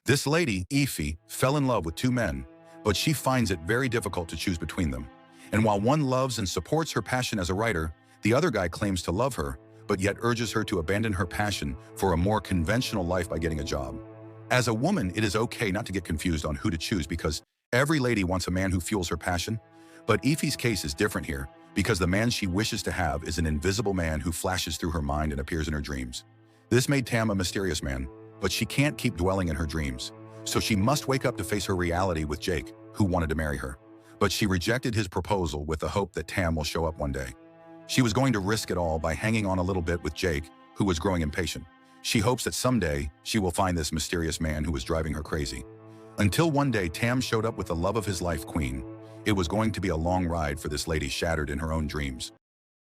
This lady, Eefy, fell in love with two men, but she finds it very difficult to choose between them. And while one loves and supports her passion as a writer, the other guy claims to love her, but yet urges her to abandon her passion for a more conventional life by getting a job. As a woman, it is okay not to get confused on who to choose because every lady wants a man who fuels her passion. But Eefy's case is different here because the man she wishes to have is an invisible man who flashes through her mind and appears in her dreams. This made Tam a mysterious man, but she can't keep dwelling in her dreams. So she must wake up to face her reality with Jake, who wanted to marry her. But she rejected his proposal with the hope that Tam will show up one day. She was going to risk it all by hanging on a little bit with Jake, who was growing impatient. She hopes that someday she will find this mysterious man who was driving her crazy. Until one day Tam showed up with the love of his life, Queen. It was going to be a long ride for this lady shattered in her own dreams.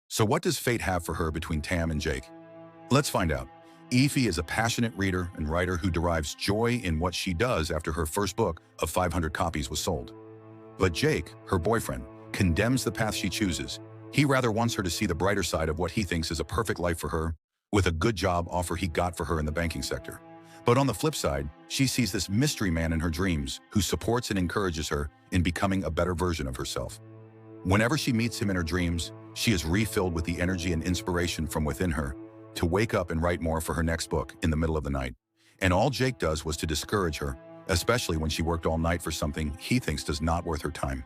So what does fate have for her between Tam and Jake? Let's find out. Eefy is a passionate reader and writer who derives joy in what she does after her first book of 500 copies was sold. But Jake, her boyfriend, condemns the path she chooses. He rather wants her to see the brighter side of what he thinks is a perfect life for her, with a good job offer he got for her in the banking sector. But on the flip side, she sees this mystery man in her dreams who supports and encourages her in becoming a better version of herself. Whenever she meets him in her dreams, she is refilled with the energy and inspiration from within her to wake up and write more for her next book in the middle of the night. And all Jake does was to discourage her, especially when she worked all night for something he thinks does not worth her time.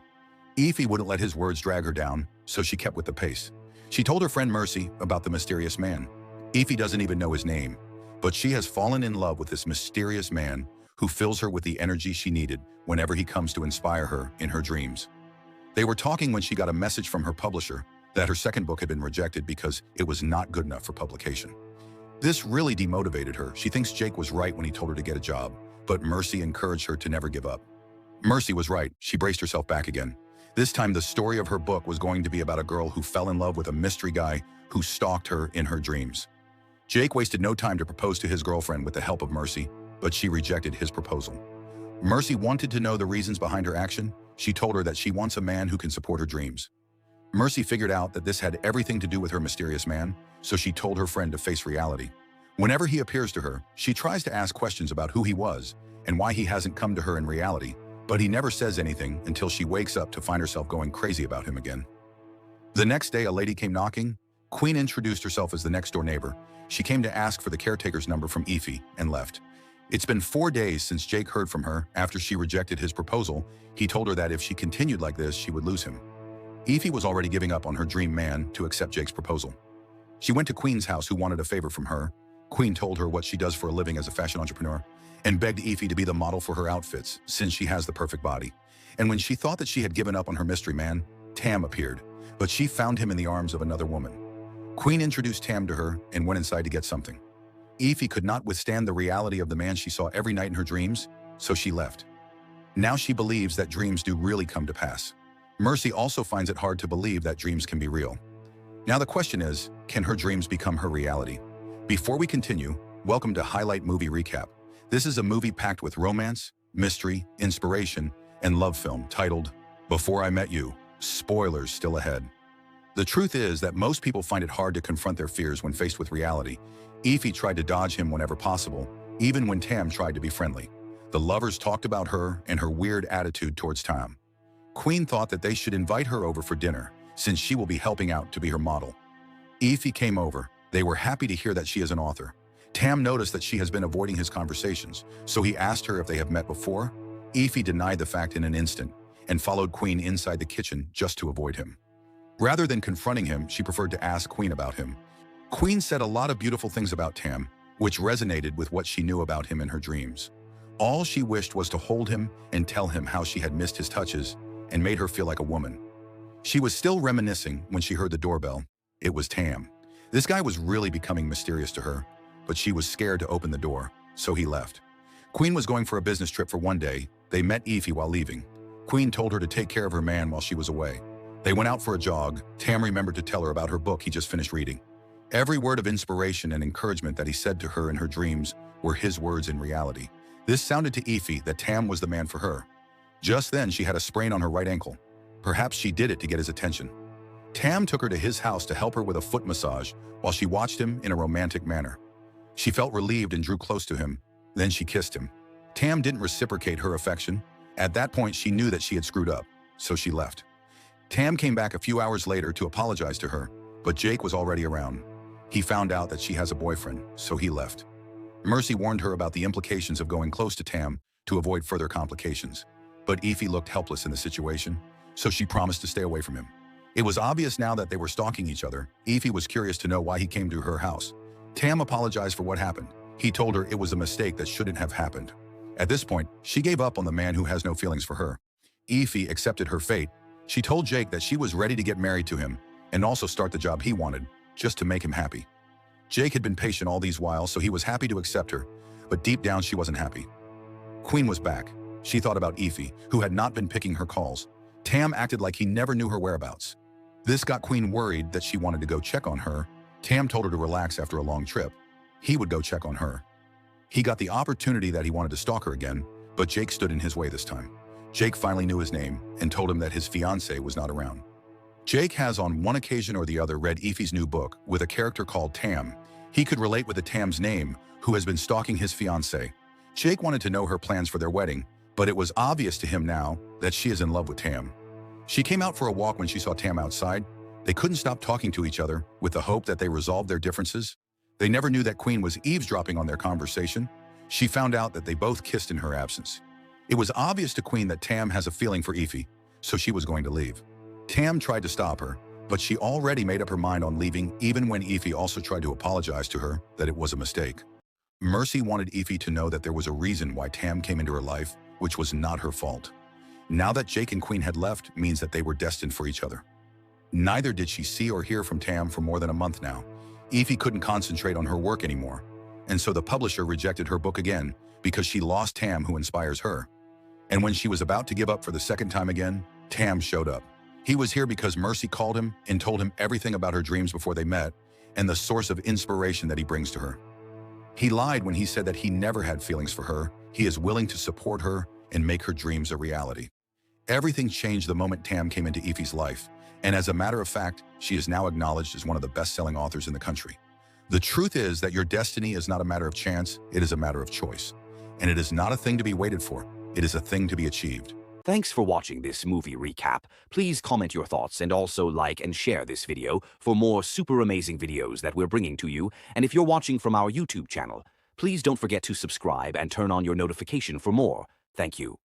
Eefy wouldn't let his words drag her down, so she kept with the pace. She told her friend Mercy about the mysterious man. Eefy doesn't even know his name, but she has fallen in love with this mysterious man who fills her with the energy she needed whenever he comes to inspire her in her dreams. They were talking when she got a message from her publisher that her second book had been rejected because it was not good enough for publication. This really demotivated her. She thinks Jake was right when he told her to get a job, but Mercy encouraged her to never give up. Mercy was right. She braced herself back again. This time, the story of her book was going to be about a girl who fell in love with a mystery guy who stalked her in her dreams. Jake wasted no time to propose to his girlfriend with the help of Mercy, but she rejected his proposal. Mercy wanted to know the reasons behind her action. She told her that she wants a man who can support her dreams. Mercy figured out that this had everything to do with her mysterious man, so she told her friend to face reality. Whenever he appears to her, she tries to ask questions about who he was and why he hasn't come to her in reality, but he never says anything until she wakes up to find herself going crazy about him again. The next day, a lady came knocking. Queen introduced herself as the next-door neighbor. She came to ask for the caretaker's number from Eefy and left. It's been 4 days since Jake heard from her. After she rejected his proposal, he told her that if she continued like this, she would lose him. Eefy was already giving up on her dream man to accept Jake's proposal. She went to Queen's house, who wanted a favor from her. Queen told her what she does for a living as a fashion entrepreneur and begged Eefy to be the model for her outfits since she has the perfect body. And when she thought that she had given up on her mystery man, Tam appeared, but she found him in the arms of another woman. Queen introduced Tam to her and went inside to get something. Eefy could not withstand the reality of the man she saw every night in her dreams, so she left. Now she believes that dreams do really come to pass. Mercy also finds it hard to believe that dreams can be real. Now the question is, can her dreams become her reality? Before we continue, welcome to Highlight Movie Recap. This is a movie packed with romance, mystery, inspiration, and love film titled Before I Met You. Spoilers still ahead. The truth is that most people find it hard to confront their fears when faced with reality. Eefy tried to dodge him whenever possible, even when Tam tried to be friendly. The lovers talked about her and her weird attitude towards Tam. Queen thought that they should invite her over for dinner, since she will be helping out to be her model. Eefy came over. They were happy to hear that she is an author. Tam noticed that she has been avoiding his conversations, so he asked her if they have met before. Eefy denied the fact in an instant and followed Queen inside the kitchen just to avoid him. Rather than confronting him, she preferred to ask Queen about him. Queen said a lot of beautiful things about Tam, which resonated with what she knew about him in her dreams. All she wished was to hold him and tell him how she had missed his touches and made her feel like a woman. She was still reminiscing when she heard the doorbell. It was Tam. This guy was really becoming mysterious to her, but she was scared to open the door, so he left. Queen was going for a business trip for one day. They met Eefy while leaving. Queen told her to take care of her man while she was away. They went out for a jog. Tam remembered to tell her about her book he just finished reading. Every word of inspiration and encouragement that he said to her in her dreams were his words in reality. This sounded to Eefy that Tam was the man for her. Just then, she had a sprain on her right ankle. Perhaps she did it to get his attention. Tam took her to his house to help her with a foot massage while she watched him in a romantic manner. She felt relieved and drew close to him. Then she kissed him. Tam didn't reciprocate her affection. At that point, she knew that she had screwed up, so she left. Tam came back a few hours later to apologize to her, but Jake was already around. He found out that she has a boyfriend, so he left. Mercy warned her about the implications of going close to Tam to avoid further complications. But Eefy looked helpless in the situation, so she promised to stay away from him. It was obvious now that they were stalking each other. Eefy was curious to know why he came to her house. Tam apologized for what happened. He told her it was a mistake that shouldn't have happened. At this point, she gave up on the man who has no feelings for her. Eefy accepted her fate. She told Jake that she was ready to get married to him and also start the job he wanted, just to make him happy. Jake had been patient all these while, so he was happy to accept her, but deep down she wasn't happy. Queen was back. She thought about Eefy, who had not been picking her calls. Tam acted like he never knew her whereabouts. This got Queen worried that she wanted to go check on her. Tam told her to relax after a long trip. He would go check on her. He got the opportunity that he wanted to stalk her again, but Jake stood in his way this time. Jake finally knew his name and told him that his fiancée was not around. Jake has on one occasion or the other read Eefy's new book with a character called Tam. He could relate with the Tam's name, who has been stalking his fiancée. Jake wanted to know her plans for their wedding, but it was obvious to him now that she is in love with Tam. She came out for a walk when she saw Tam outside. They couldn't stop talking to each other with the hope that they resolved their differences. They never knew that Queen was eavesdropping on their conversation. She found out that they both kissed in her absence. It was obvious to Queen that Tam has a feeling for Eefy, so she was going to leave. Tam tried to stop her, but she already made up her mind on leaving, even when Eefy also tried to apologize to her that it was a mistake. Mercy wanted Eefy to know that there was a reason why Tam came into her life, which was not her fault. Now that Jake and Queen had left means that they were destined for each other. Neither did she see or hear from Tam for more than a month now. Eefy couldn't concentrate on her work anymore, and so the publisher rejected her book again because she lost Tam, who inspires her. And when she was about to give up for the second time again, Tam showed up. He was here because Mercy called him and told him everything about her dreams before they met and the source of inspiration that he brings to her. He lied when he said that he never had feelings for her. He is willing to support her and make her dreams a reality. Everything changed the moment Tam came into Eefy's life, and as a matter of fact, she is now acknowledged as one of the best-selling authors in the country. The truth is that your destiny is not a matter of chance, it is a matter of choice. And it is not a thing to be waited for, it is a thing to be achieved. Thanks for watching this movie recap. Please comment your thoughts and also like and share this video for more super amazing videos that we're bringing to you. And if you're watching from our YouTube channel, please don't forget to subscribe and turn on your notification for more. Thank you.